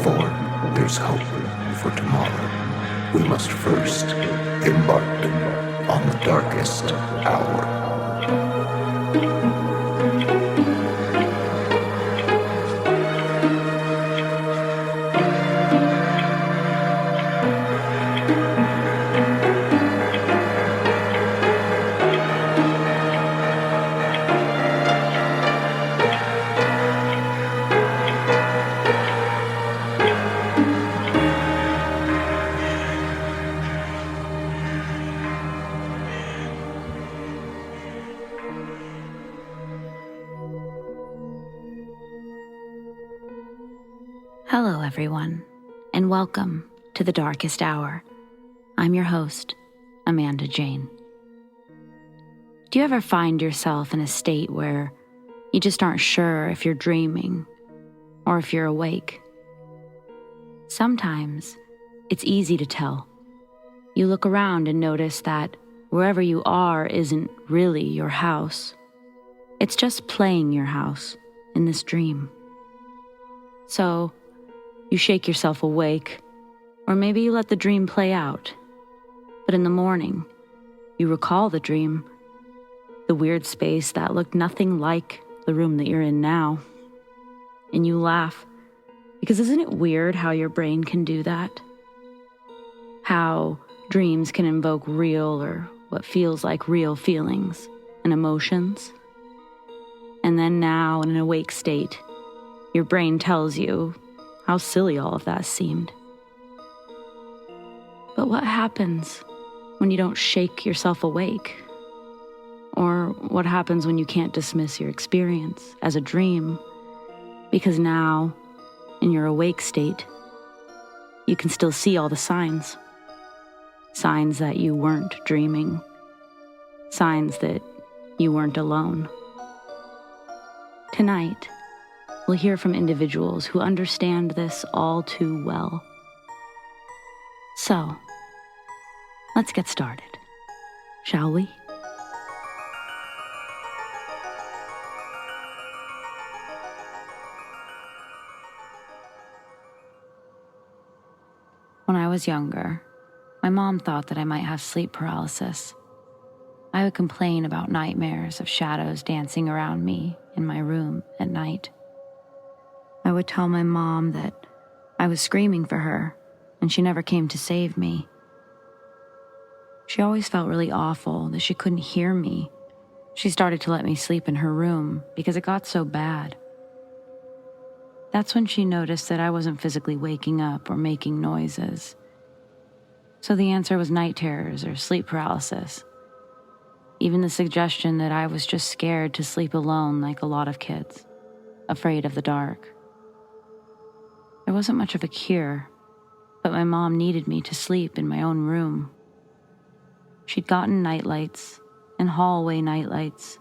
before there's hope for tomorrow, we must first embark on the darkest hour. Hello, everyone, and welcome to The Darkest Hour. I'm your host, Amanda Jane. Do you ever find yourself in a state where you just aren't sure if you're dreaming or if you're awake? Sometimes it's easy to tell. You look around and notice that wherever you are isn't really your house. It's just playing your house in this dream. So, you shake yourself awake, or maybe you let the dream play out. But in the morning, you recall the dream, the weird space that looked nothing like the room that you're in now. And you laugh, because isn't it weird how your brain can do that? How dreams can invoke real or what feels like real feelings and emotions. And then now, in an awake state, your brain tells you how silly all of that seemed. But what happens when you don't shake yourself awake? Or what happens when you can't dismiss your experience as a dream? Because now, in your awake state, you can still see all the signs. Signs that you weren't dreaming. Signs that you weren't alone. Tonight, we'll hear from individuals who understand this all too well. So, let's get started, shall we? When I was younger, my mom thought that I might have sleep paralysis. I would complain about nightmares of shadows dancing around me in my room at night. I would tell my mom that I was screaming for her and she never came to save me. She always felt really awful that she couldn't hear me. She started to let me sleep in her room because it got so bad. That's when she noticed that I wasn't physically waking up or making noises. So the answer was night terrors or sleep paralysis. Even the suggestion that I was just scared to sleep alone like a lot of kids, afraid of the dark. There wasn't much of a cure, but my mom needed me to sleep in my own room. She'd gotten nightlights and hallway nightlights,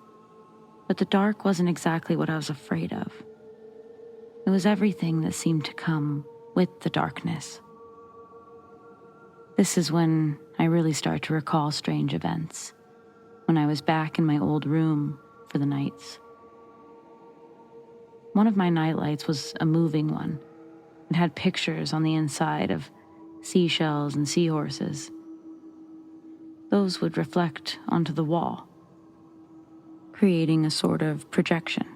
but the dark wasn't exactly what I was afraid of. It was everything that seemed to come with the darkness. This is when I really start to recall strange events, when I was back in my old room for the nights. One of my nightlights was a moving one. It had pictures on the inside of seashells and seahorses. Those would reflect onto the wall, creating a sort of projection.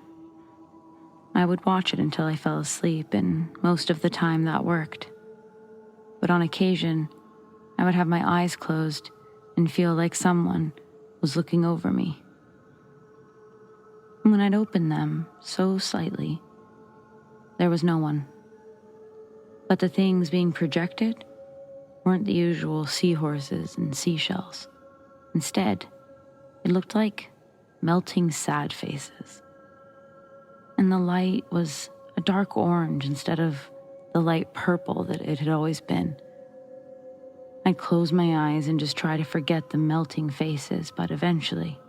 I would watch it until I fell asleep, and most of the time that worked. But on occasion, I would have my eyes closed and feel like someone was looking over me. And when I'd open them so slightly, there was no one. But the things being projected weren't the usual seahorses and seashells. Instead, it looked like melting sad faces. And the light was a dark orange instead of the light purple that it had always been. I'd close my eyes and just try to forget the melting faces, but eventually,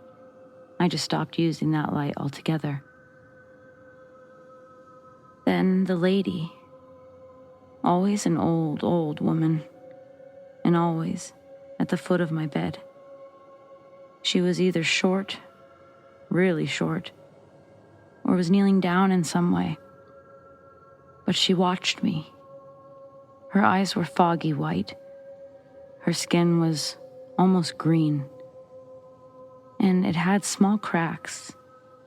I just stopped using that light altogether. Then the lady, always an old woman, and always at the foot of my bed. She was either short, really short, or was kneeling down in some way. But she watched me Her eyes were foggy white. Her skin was almost green, and it had small cracks.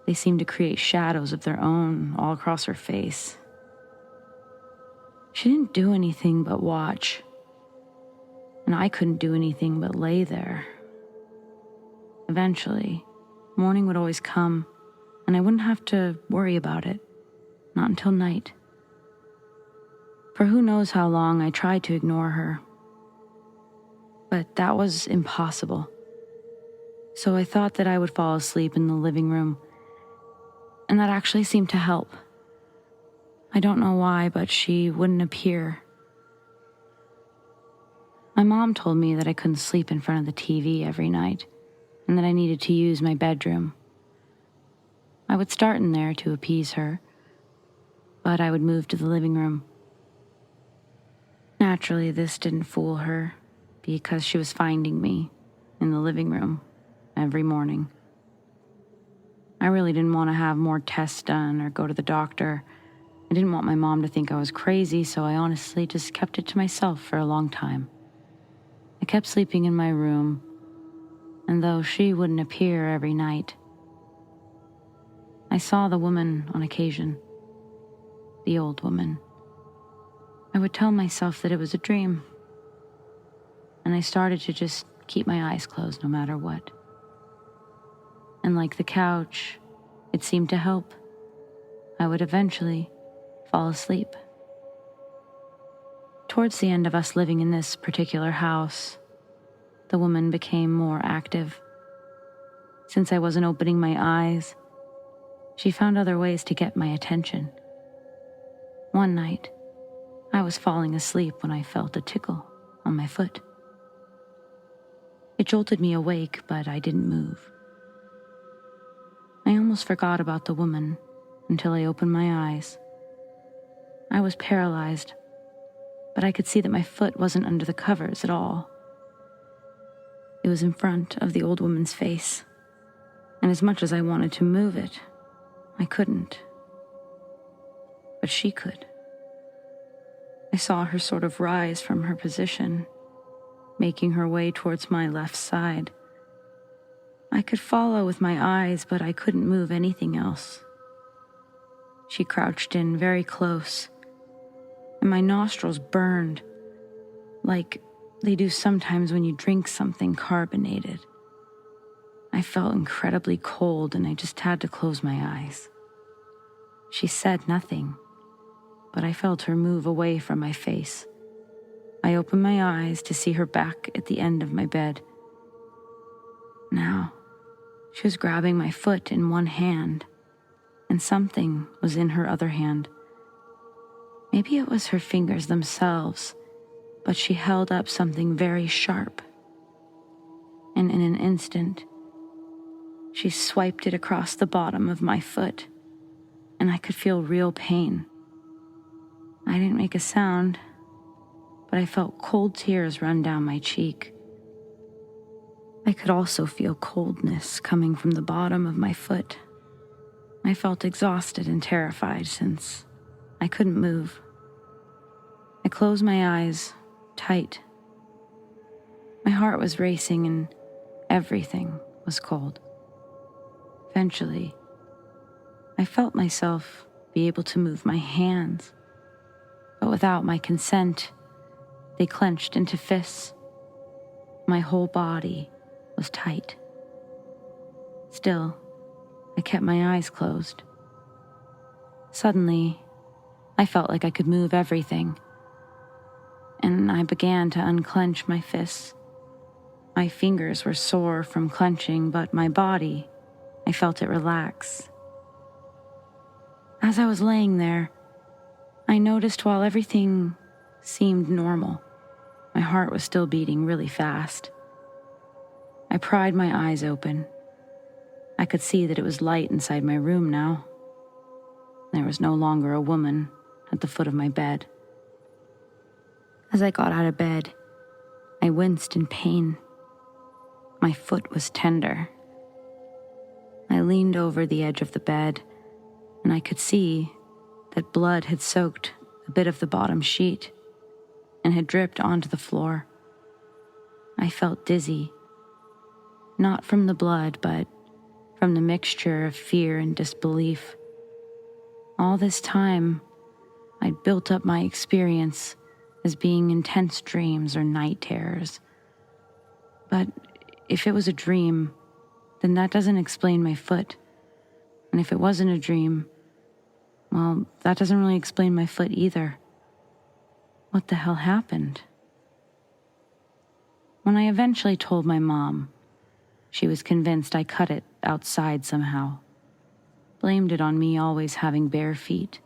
They seemed to create shadows of their own all across her face. She didn't do anything but watch, and I couldn't do anything but lay there. Eventually, morning would always come, and I wouldn't have to worry about it, not until night. For who knows how long I tried to ignore her. But that was impossible. So I thought that I would fall asleep in the living room, and that actually seemed to help. I don't know why, but she wouldn't appear. My mom told me that I couldn't sleep in front of the TV every night, and that I needed to use my bedroom. I would start in there to appease her, but I would move to the living room. Naturally, this didn't fool her, because she was finding me in the living room every morning. I really didn't want to have more tests done or go to the doctor. I didn't want my mom to think I was crazy, so I honestly just kept it to myself for a long time. I kept sleeping in my room, and though she wouldn't appear every night, I saw the woman on occasion, the old woman. I would tell myself that it was a dream, and I started to just keep my eyes closed no matter what. And like the couch, it seemed to help. I would eventually fall asleep. Towards the end of us living in this particular house, the woman became more active. Since I wasn't opening my eyes, she found other ways to get my attention. One night, I was falling asleep when I felt a tickle on my foot. It jolted me awake, but I didn't move. I almost forgot about the woman until I opened my eyes. I was paralyzed, but I could see that my foot wasn't under the covers at all. It was in front of the old woman's face, and as much as I wanted to move it, I couldn't. But she could. I saw her sort of rise from her position, making her way towards my left side. I could follow with my eyes, but I couldn't move anything else. She crouched in very close, and my nostrils burned, like they do sometimes when you drink something carbonated. I felt incredibly cold, and I just had to close my eyes. She said nothing, but I felt her move away from my face. I opened my eyes to see her back at the end of my bed. Now, she was grabbing my foot in one hand, and something was in her other hand. Maybe it was her fingers themselves, but she held up something very sharp. And in an instant, she swiped it across the bottom of my foot, and I could feel real pain. I didn't make a sound, but I felt cold tears run down my cheek. I could also feel coldness coming from the bottom of my foot. I felt exhausted and terrified since I couldn't move. I closed my eyes tight. My heart was racing and everything was cold. Eventually, I felt myself be able to move my hands, but without my consent, they clenched into fists. My whole body was tight. Still, I kept my eyes closed. Suddenly, I felt like I could move everything, and I began to unclench my fists. My fingers were sore from clenching, but my body, I felt it relax. As I was laying there, I noticed while everything seemed normal, my heart was still beating really fast. I pried my eyes open. I could see that it was light inside my room now. There was no longer a woman at the foot of my bed. As I got out of bed, I winced in pain. My foot was tender. I leaned over the edge of the bed, and I could see that blood had soaked a bit of the bottom sheet, had dripped onto the floor. I felt dizzy, not from the blood, but from the mixture of fear and disbelief. All this time, I'd built up my experience as being intense dreams or night terrors. But if it was a dream, then that doesn't explain my foot. And if it wasn't a dream, well, that doesn't really explain my foot either. What the hell happened? When I eventually told my mom, she was convinced I cut it outside somehow. Blamed it on me always having bare feet.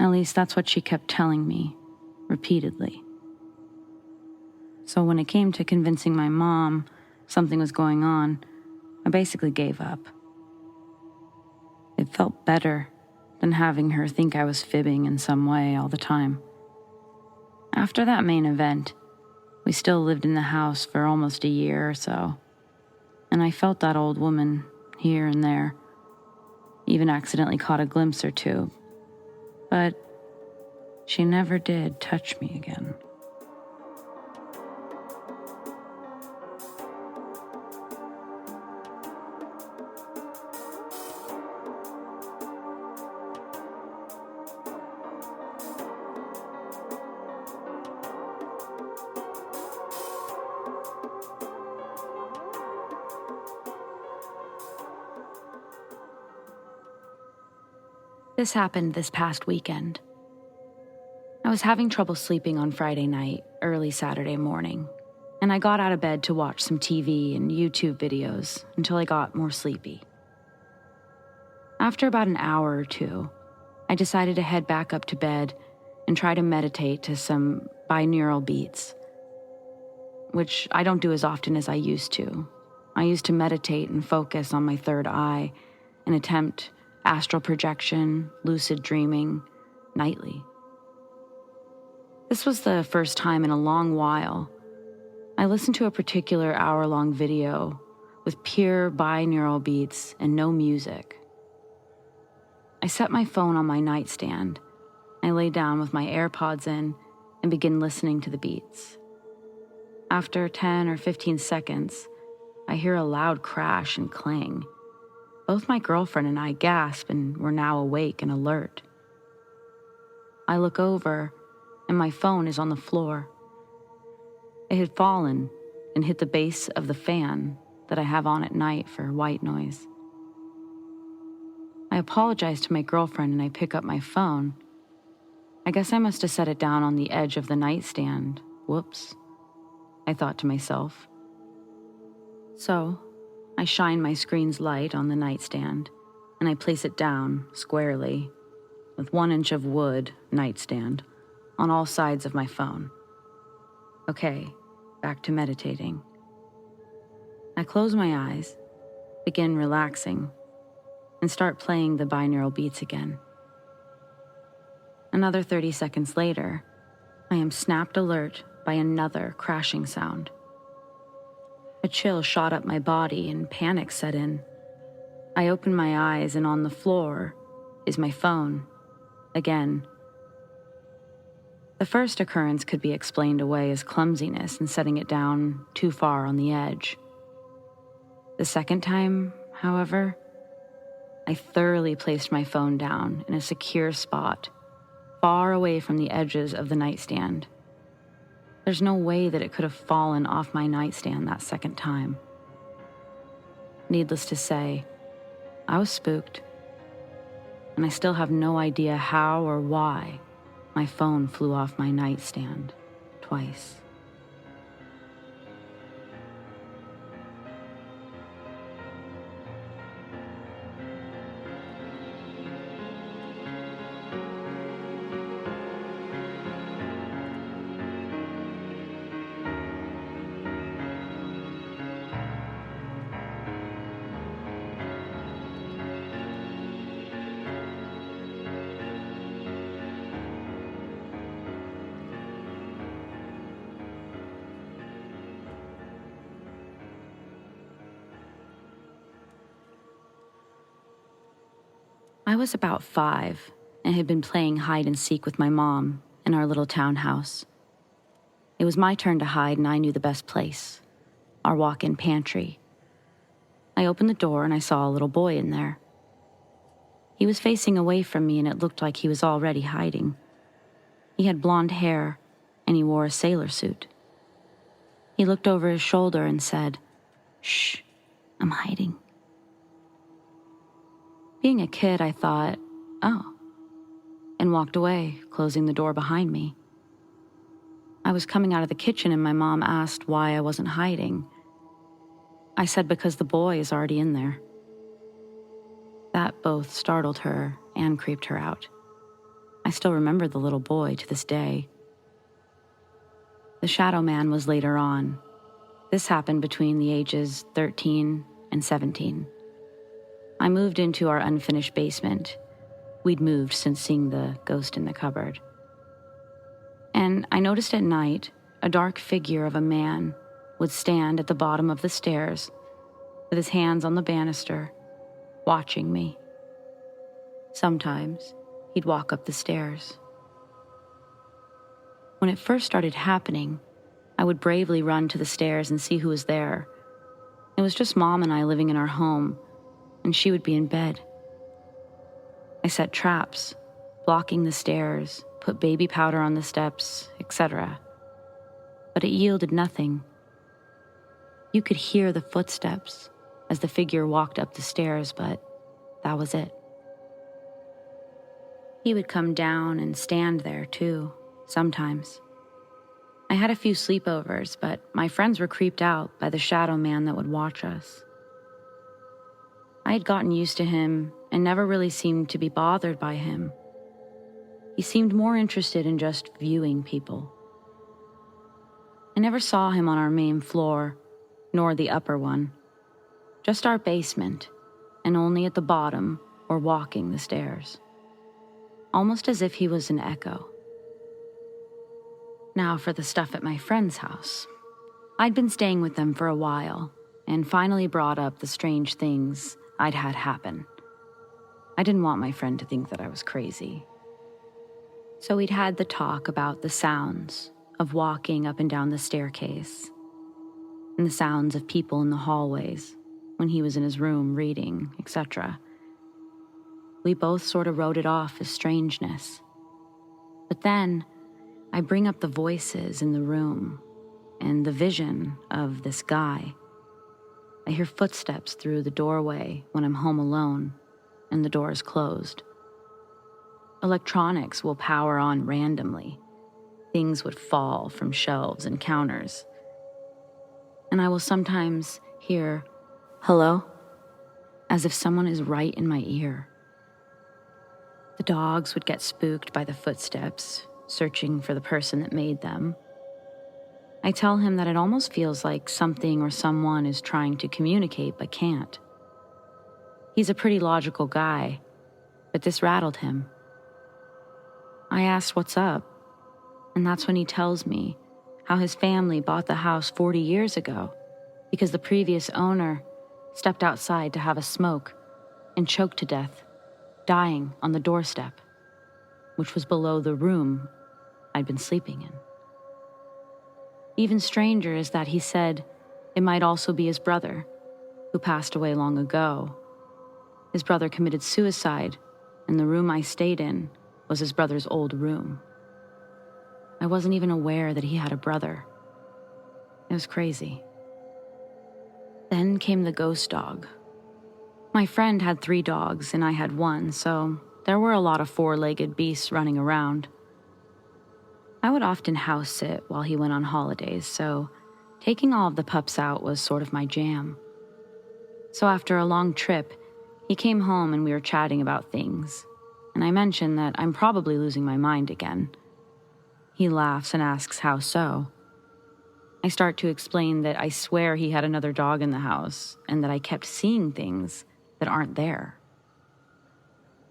At least that's what she kept telling me, repeatedly. So when it came to convincing my mom something was going on, I basically gave up. It felt better than having her think I was fibbing in some way all the time. After that main event, we still lived in the house for almost a year or so, and I felt that old woman here and there, even accidentally caught a glimpse or two, but she never did touch me again. This happened this past weekend. I was having trouble sleeping on Friday night, early Saturday morning, and I got out of bed to watch some TV and YouTube videos until I got more sleepy. After about an hour or two, I decided to head back up to bed and try to meditate to some binaural beats, which I don't do as often as I used to. I used to meditate and focus on my third eye and attempt astral projection, lucid dreaming, nightly. This was the first time in a long while I listened to a particular hour-long video with pure binaural beats and no music. I set my phone on my nightstand. I lay down with my AirPods in and begin listening to the beats. After 10 or 15 seconds, I hear a loud crash and clang. Both my girlfriend and I gasp and we're now awake and alert. I look over and my phone is on the floor. It had fallen and hit the base of the fan that I have on at night for white noise. I apologize to my girlfriend and I pick up my phone. I guess I must have set it down on the edge of the nightstand. Whoops, I thought to myself. So, I shine my screen's light on the nightstand, and I place it down squarely, with 1 inch of wood nightstand, on all sides of my phone. Okay, back to meditating. I close my eyes, begin relaxing, and start playing the binaural beats again. Another 30 seconds later, I am snapped alert by another crashing sound. A chill shot up my body and panic set in. I open my eyes and on the floor is my phone, again. The first occurrence could be explained away as clumsiness and setting it down too far on the edge. The second time, however, I thoroughly placed my phone down in a secure spot, far away from the edges of the nightstand. There's no way that it could have fallen off my nightstand that second time. Needless to say, I was spooked, and I still have no idea how or why my phone flew off my nightstand twice. I was about 5 and had been playing hide and seek with my mom in our little townhouse, It was my turn to hide, and I knew the best place, our walk-in pantry. I opened the door and I saw a little boy in there. He was facing away from me, and it looked like he was already hiding. He had blonde hair, and he wore a sailor suit. He looked over his shoulder and said, "Shh, I'm hiding." Being a kid, I thought, oh, and walked away, closing the door behind me. I was coming out of the kitchen and my mom asked why I wasn't hiding. I said because the boy is already in there. That both startled her and creeped her out. I still remember the little boy to this day. The shadow man was later on. This happened between the ages 13 and 17. I moved into our unfinished basement. We'd moved since seeing the ghost in the cupboard. And I noticed at night a dark figure of a man would stand at the bottom of the stairs with his hands on the banister, watching me. Sometimes he'd walk up the stairs. When it first started happening, I would bravely run to the stairs and see who was there. It was just Mom and I living in our home, and she would be in bed. I set traps, blocking the stairs, put baby powder on the steps, etc. But it yielded nothing. You could hear the footsteps as the figure walked up the stairs, but that was it. He would come down and stand there too, sometimes. I had a few sleepovers, but my friends were creeped out by the shadow man that would watch us. I had gotten used to him and never really seemed to be bothered by him. He seemed more interested in just viewing people. I never saw him on our main floor, nor the upper one, just our basement, and only at the bottom or walking the stairs, almost as if he was an echo. Now for the stuff at my friend's house. I'd been staying with them for a while, and finally brought up the strange things I'd had happen. I didn't want my friend to think that I was crazy. So we'd had the talk about the sounds of walking up and down the staircase, and the sounds of people in the hallways when he was in his room reading, etc. We both sort of wrote it off as strangeness. But then I bring up the voices in the room and the vision of this guy. I hear footsteps through the doorway when I'm home alone and the door is closed. Electronics will power on randomly. Things would fall from shelves and counters. And I will sometimes hear, "Hello?" as if someone is right in my ear. The dogs would get spooked by the footsteps, searching for the person that made them. I tell him that it almost feels like something or someone is trying to communicate but can't. He's a pretty logical guy, but this rattled him. I asked what's up, and that's when he tells me how his family bought the house 40 years ago because the previous owner stepped outside to have a smoke and choked to death, dying on the doorstep, which was below the room I'd been sleeping in. Even stranger is that he said it might also be his brother, who passed away long ago. His brother committed suicide, and the room I stayed in was his brother's old room. I wasn't even aware that he had a brother. It was crazy. Then came the ghost dog. My friend had 3 dogs, and I had 1, so there were a lot of 4-legged beasts running around. I would often house sit while he went on holidays, so taking all of the pups out was sort of my jam. So after a long trip, he came home and we were chatting about things, and I mentioned that I'm probably losing my mind again. He laughs and asks how so. I start to explain that I swear he had another dog in the house and that I kept seeing things that aren't there.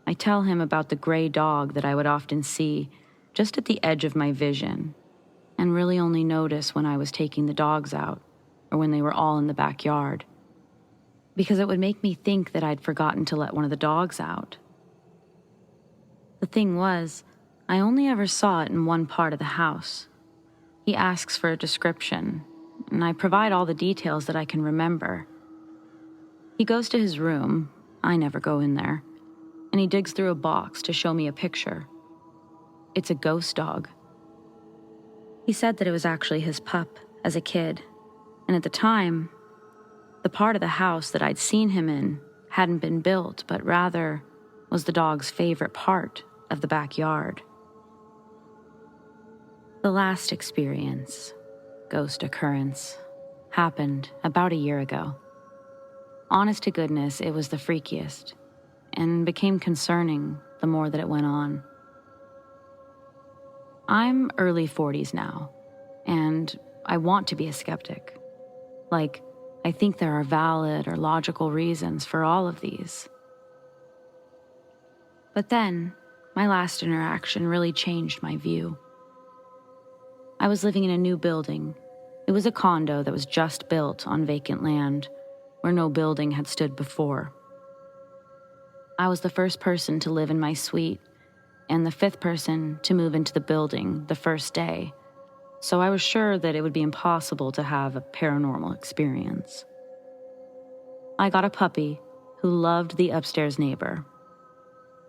I tell him about the gray dog that I would often see just at the edge of my vision, and really only notice when I was taking the dogs out or when they were all in the backyard, because it would make me think that I'd forgotten to let one of the dogs out. The thing was, I only ever saw it in one part of the house. He asks for a description, and I provide all the details that I can remember. He goes to his room, I never go in there, and he digs through a box to show me a picture. It's a ghost dog. He said that it was actually his pup as a kid, and at the time, the part of the house that I'd seen him in hadn't been built, but rather was the dog's favorite part of the backyard. The last experience, ghost occurrence, happened about a year ago. Honest to goodness, it was the freakiest, and became concerning the more that it went on. I'm early 40s now, and I want to be a skeptic. Like, I think there are valid or logical reasons for all of these. But then, my last interaction really changed my view. I was living in a new building. It was a condo that was just built on vacant land, where no building had stood before. I was the first person to live in my suite, and the fifth person to move into the building the first day, so I was sure that it would be impossible to have a paranormal experience. I got a puppy who loved the upstairs neighbor.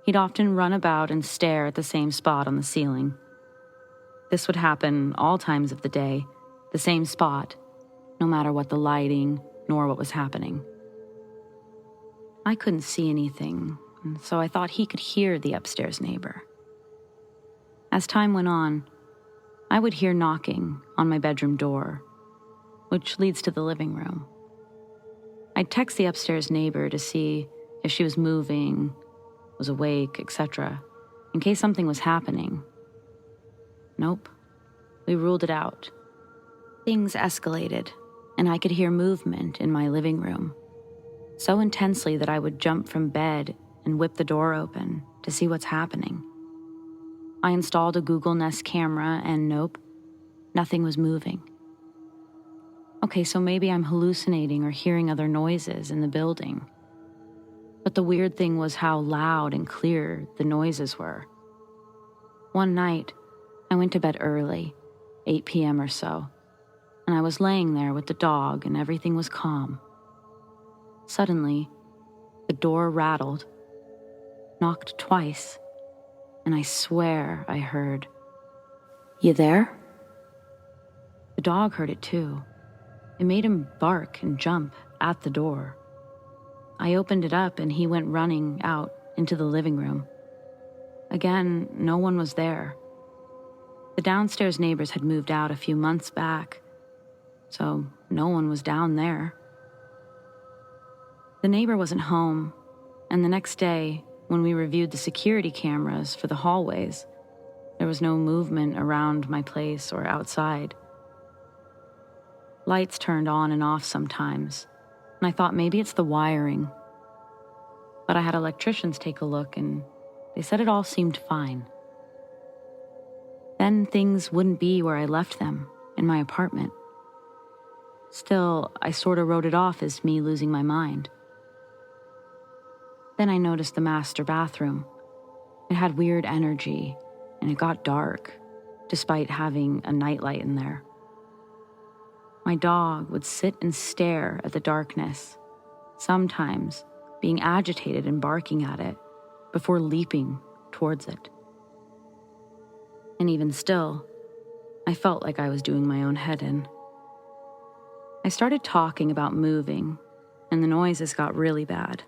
He'd often run about and stare at the same spot on the ceiling. This would happen all times of the day, the same spot, no matter what the lighting nor what was happening. I couldn't see anything, so I thought he could hear the upstairs neighbor. As time went on, I would hear knocking on my bedroom door, which leads to the living room. I'd text the upstairs neighbor to see if she was moving, was awake, etc., in case something was happening. Nope, we ruled it out. Things escalated, and I could hear movement in my living room, so intensely that I would jump from bed and whip the door open to see what's happening. I installed a Google Nest camera, and nope, nothing was moving. Okay, so maybe I'm hallucinating or hearing other noises in the building. But the weird thing was how loud and clear the noises were. One night, I went to bed early, 8 p.m. or so, and I was laying there with the dog and everything was calm. Suddenly, the door rattled, knocked twice, and I swear I heard, "You there?" The dog heard it too. It made him bark and jump at the door. I opened it up and he went running out into the living room. Again, no one was there. The downstairs neighbors had moved out a few months back, so no one was down there. The neighbor wasn't home, and the next day, when we reviewed the security cameras for the hallways, there was no movement around my place or outside. Lights turned on and off sometimes, and I thought maybe it's the wiring. But I had electricians take a look, and they said it all seemed fine. Then things wouldn't be where I left them, in my apartment. Still, I sort of wrote it off as me losing my mind. Then I noticed the master bathroom. It had weird energy, and it got dark, despite having a nightlight in there. My dog would sit and stare at the darkness, sometimes being agitated and barking at it, before leaping towards it. And even still, I felt like I was doing my own head in. I started talking about moving, and the noises got really bad.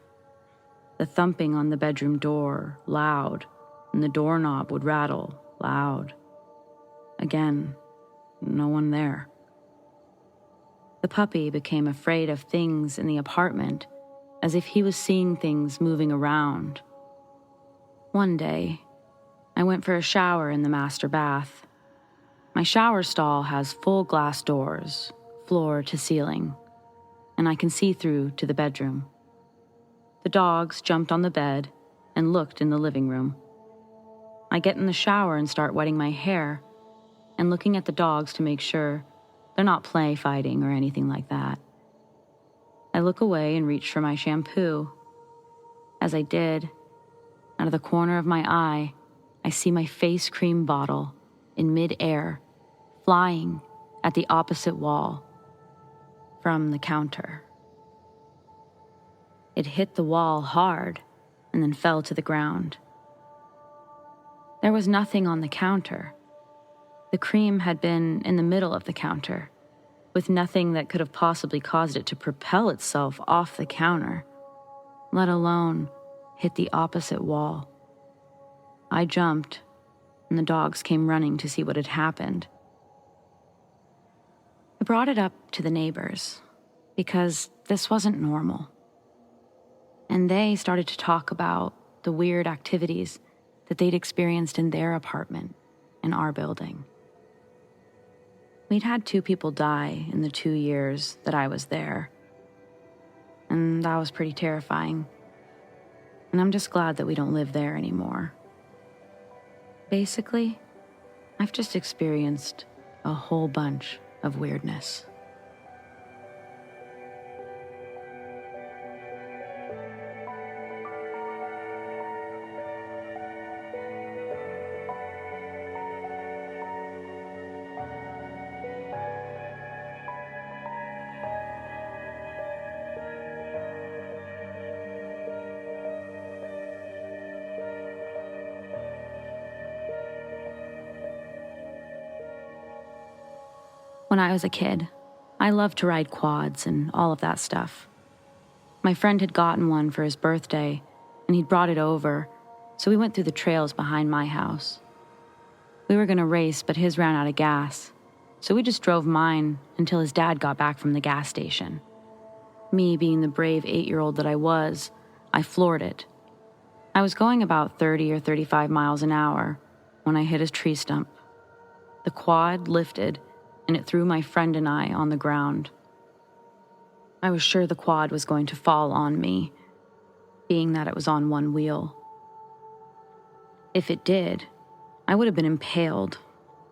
The thumping on the bedroom door, loud, and the doorknob would rattle, loud. Again, no one there. The puppy became afraid of things in the apartment, as if he was seeing things moving around. One day, I went for a shower in the master bath. My shower stall has full glass doors, floor to ceiling, and I can see through to the bedroom. The dogs jumped on the bed and looked in the living room. I get in the shower and start wetting my hair and looking at the dogs to make sure they're not play fighting or anything like that. I look away and reach for my shampoo. As I did, out of the corner of my eye, I see my face cream bottle in mid-air flying at the opposite wall from the counter. It hit the wall hard and then fell to the ground. There was nothing on the counter. The cream had been in the middle of the counter, with nothing that could have possibly caused it to propel itself off the counter, let alone hit the opposite wall. I jumped, and the dogs came running to see what had happened. I brought it up to the neighbors, because this wasn't normal. And they started to talk about the weird activities that they'd experienced in their apartment in our building. We'd had 2 people die in the 2 years that I was there, and that was pretty terrifying. And I'm just glad that we don't live there anymore. Basically, I've just experienced a whole bunch of weirdness. When I was a kid, I loved to ride quads and all of that stuff. My friend had gotten one for his birthday, and he'd brought it over, so we went through the trails behind my house. We were going to race, but his ran out of gas, so we just drove mine until his dad got back from the gas station. Me, being the brave 8-year-old that I was, I floored it. I was going about 30 or 35 miles an hour when I hit a tree stump. The quad lifted, and it threw my friend and I on the ground. I was sure the quad was going to fall on me, being that it was on one wheel. If it did, I would have been impaled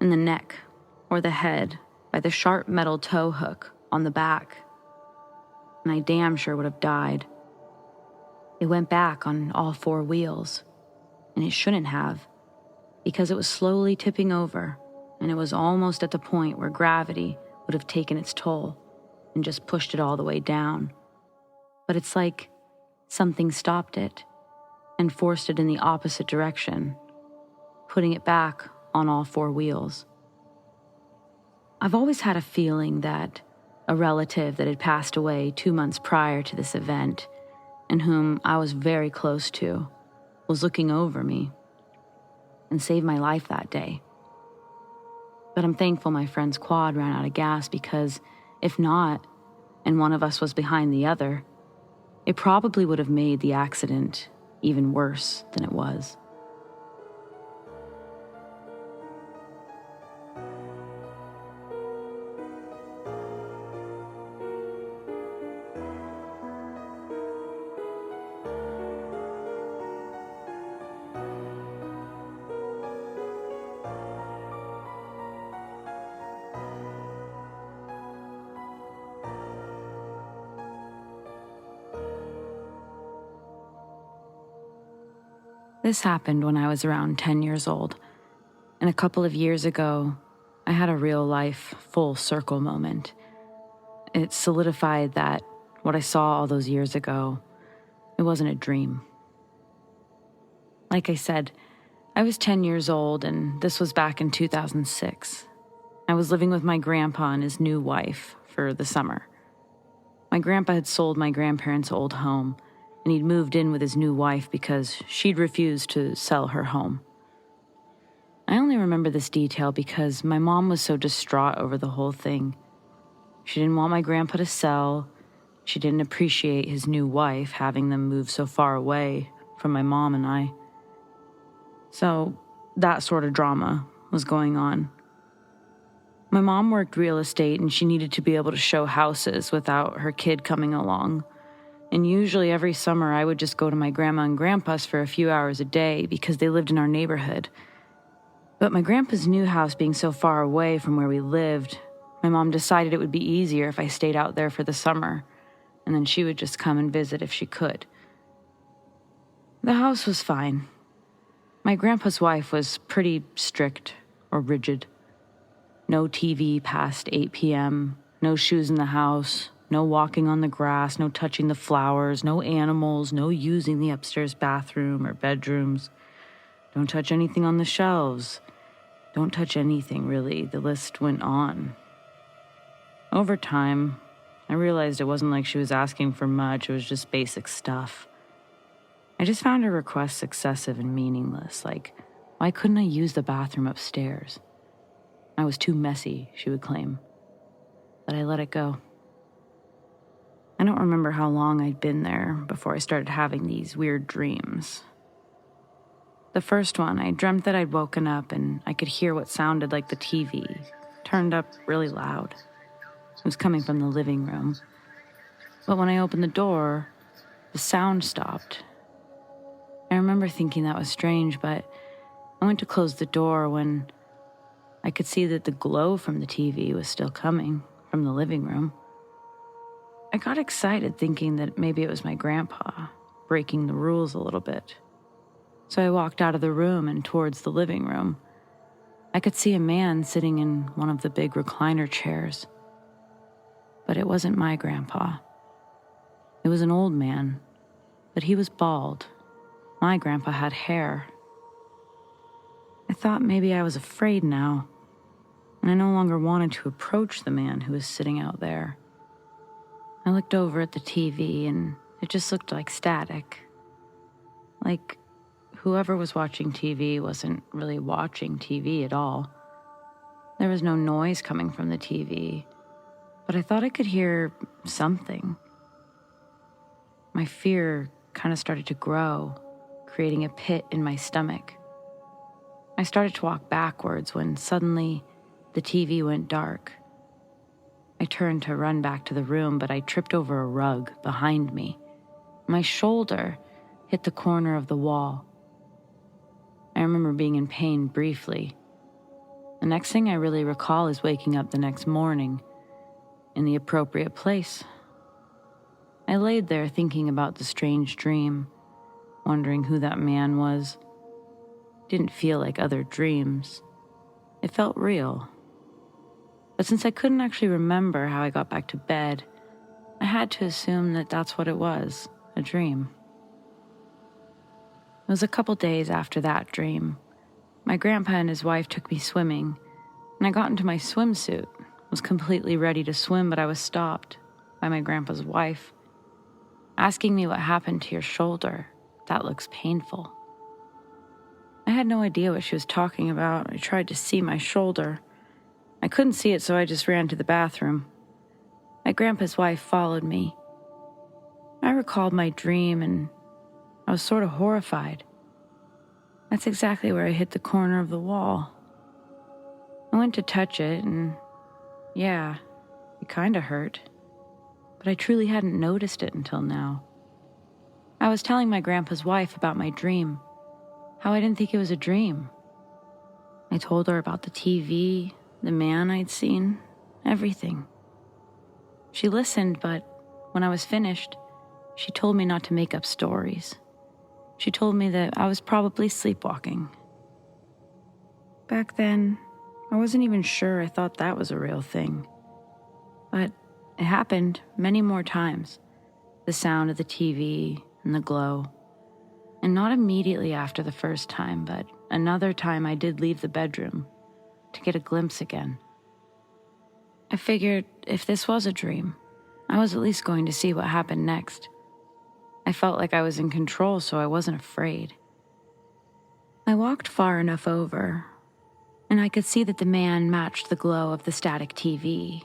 in the neck or the head by the sharp metal tow hook on the back, and I damn sure would have died. It went back on all 4 wheels, and it shouldn't have, because it was slowly tipping over, and it was almost at the point where gravity would have taken its toll and just pushed it all the way down. But it's like something stopped it and forced it in the opposite direction, putting it back on all 4 wheels. I've always had a feeling that a relative that had passed away 2 months prior to this event, and whom I was very close to, was looking over me and saved my life that day. But I'm thankful my friend's quad ran out of gas, because if not, and one of us was behind the other, it probably would have made the accident even worse than it was. This happened when I was around 10 years old, and a couple of years ago, I had a real-life, full-circle moment. It solidified that what I saw all those years ago, it wasn't a dream. Like I said, I was 10 years old, and this was back in 2006. I was living with my grandpa and his new wife for the summer. My grandpa had sold my grandparents' old home, and he'd moved in with his new wife because she'd refused to sell her home. I only remember this detail because my mom was so distraught over the whole thing. She didn't want my grandpa to sell. She didn't appreciate his new wife having them move so far away from my mom and I. So that sort of drama was going on. My mom worked real estate, and she needed to be able to show houses without her kid coming along. And usually every summer I would just go to my grandma and grandpa's for a few hours a day because they lived in our neighborhood. But my grandpa's new house being so far away from where we lived, my mom decided it would be easier if I stayed out there for the summer, and then she would just come and visit if she could. The house was fine. My grandpa's wife was pretty strict or rigid. No TV past 8 p.m., no shoes in the house, no walking on the grass, no touching the flowers, no animals, no using the upstairs bathroom or bedrooms. Don't touch anything on the shelves. Don't touch anything, really. The list went on. Over time, I realized it wasn't like she was asking for much, it was just basic stuff. I just found her requests excessive and meaningless, like, why couldn't I use the bathroom upstairs? I was too messy, she would claim. But I let it go. I don't remember how long I'd been there before I started having these weird dreams. The first one, I dreamt that I'd woken up and I could hear what sounded like the TV, turned up really loud. It was coming from the living room. But when I opened the door, the sound stopped. I remember thinking that was strange, but I went to close the door when I could see that the glow from the TV was still coming from the living room. I got excited thinking that maybe it was my grandpa breaking the rules a little bit. So I walked out of the room and towards the living room. I could see a man sitting in one of the big recliner chairs. But it wasn't my grandpa. It was an old man, but he was bald. My grandpa had hair. I thought maybe I was afraid now, and I no longer wanted to approach the man who was sitting out there. I looked over at the TV, and it just looked like static. Like whoever was watching TV wasn't really watching TV at all. There was no noise coming from the TV, but I thought I could hear something. My fear kind of started to grow, creating a pit in my stomach. I started to walk backwards when suddenly the TV went dark. I turned to run back to the room, but I tripped over a rug behind me. My shoulder hit the corner of the wall. I remember being in pain briefly. The next thing I really recall is waking up the next morning in the appropriate place. I laid there thinking about the strange dream, wondering who that man was. Didn't feel like other dreams. It felt real. But since I couldn't actually remember how I got back to bed, I had to assume that that's what it was, a dream. It was a couple days after that dream. My grandpa and his wife took me swimming, and I got into my swimsuit, was completely ready to swim, but I was stopped by my grandpa's wife, asking me what happened to your shoulder. That looks painful. I had no idea what she was talking about. I tried to see my shoulder. I couldn't see it, so I just ran to the bathroom. My grandpa's wife followed me. I recalled my dream, and I was sort of horrified. That's exactly where I hit the corner of the wall. I went to touch it, and yeah, it kind of hurt. But I truly hadn't noticed it until now. I was telling my grandpa's wife about my dream, how I didn't think it was a dream. I told her about the TV, the man I'd seen, everything. She listened, but when I was finished, she told me not to make up stories. She told me that I was probably sleepwalking. Back then, I wasn't even sure I thought that was a real thing. But it happened many more times. The sound of the TV and the glow. And not immediately after the first time, but another time I did leave the bedroom to get a glimpse again. I figured if this was a dream, I was at least going to see what happened next. I felt like I was in control, so I wasn't afraid. I walked far enough over, and I could see that the man matched the glow of the static TV,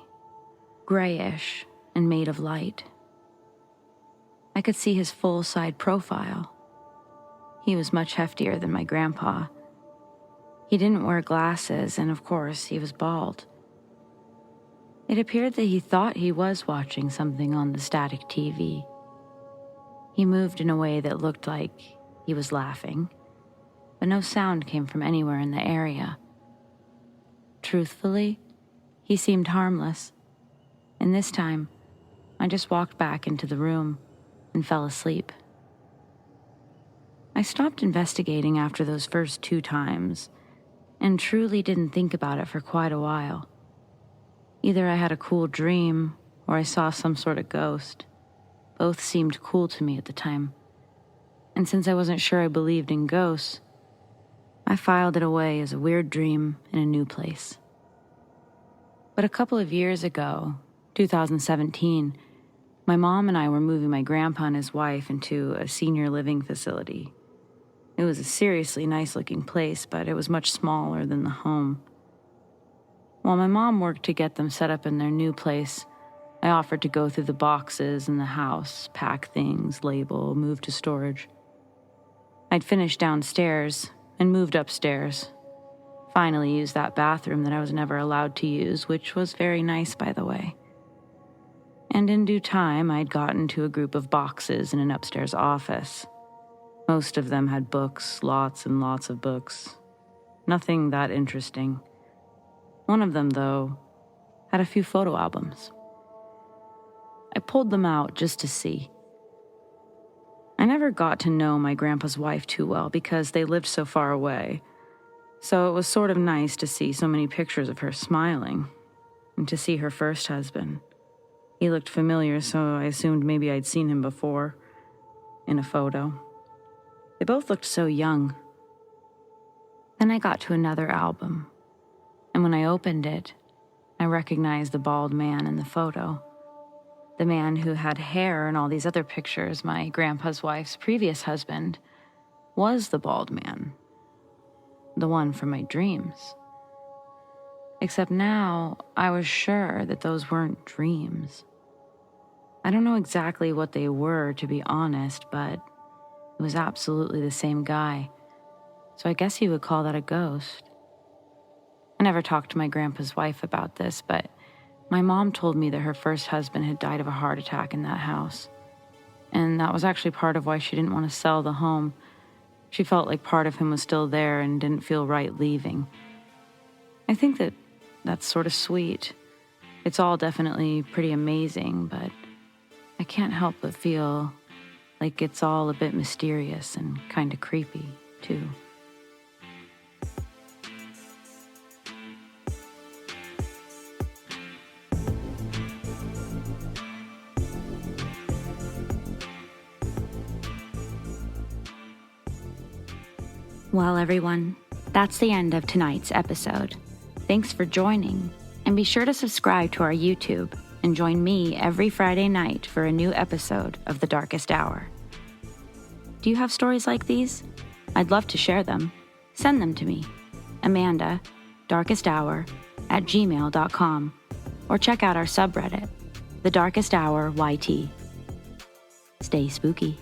grayish and made of light. I could see his full side profile. He was much heftier than my grandpa. He didn't wear glasses, and of course, he was bald. It appeared that he thought he was watching something on the static TV. He moved in a way that looked like he was laughing, but no sound came from anywhere in the area. Truthfully, he seemed harmless, and this time, I just walked back into the room and fell asleep. I stopped investigating after those first 2 times, and truly didn't think about it for quite a while. Either I had a cool dream or I saw some sort of ghost. Both seemed cool to me at the time. And since I wasn't sure I believed in ghosts, I filed it away as a weird dream in a new place. But a couple of years ago, 2017, my mom and I were moving my grandpa and his wife into a senior living facility. It was a seriously nice-looking place, but it was much smaller than the home. While my mom worked to get them set up in their new place, I offered to go through the boxes in the house, pack things, label, move to storage. I'd finished downstairs and moved upstairs. Finally used that bathroom that I was never allowed to use, which was very nice, by the way. And in due time, I'd gotten to a group of boxes in an upstairs office. Most of them had books, lots and lots of books. Nothing that interesting. One of them, though, had a few photo albums. I pulled them out just to see. I never got to know my grandpa's wife too well because they lived so far away. So it was sort of nice to see so many pictures of her smiling, and to see her first husband. He looked familiar, so I assumed maybe I'd seen him before, in a photo. They both looked so young. Then I got to another album, and when I opened it, I recognized the bald man in the photo. The man who had hair in all these other pictures, my grandpa's wife's previous husband, was the bald man. The one from my dreams. Except now, I was sure that those weren't dreams. I don't know exactly what they were, to be honest, but it was absolutely the same guy. So I guess you would call that a ghost. I never talked to my grandpa's wife about this, but my mom told me that her first husband had died of a heart attack in that house. And that was actually part of why she didn't want to sell the home. She felt like part of him was still there and didn't feel right leaving. I think that's sort of sweet. It's all definitely pretty amazing, but I can't help but feel like it's all a bit mysterious and kind of creepy, too. Well, everyone, that's the end of tonight's episode. Thanks for joining, and be sure to subscribe to our YouTube and join me every Friday night for a new episode of The Darkest Hour. Do you have stories like these? I'd love to share them. Send them to me, amandadarkesthour@gmail.com, or check out our subreddit, The Darkest Hour YT. Stay spooky.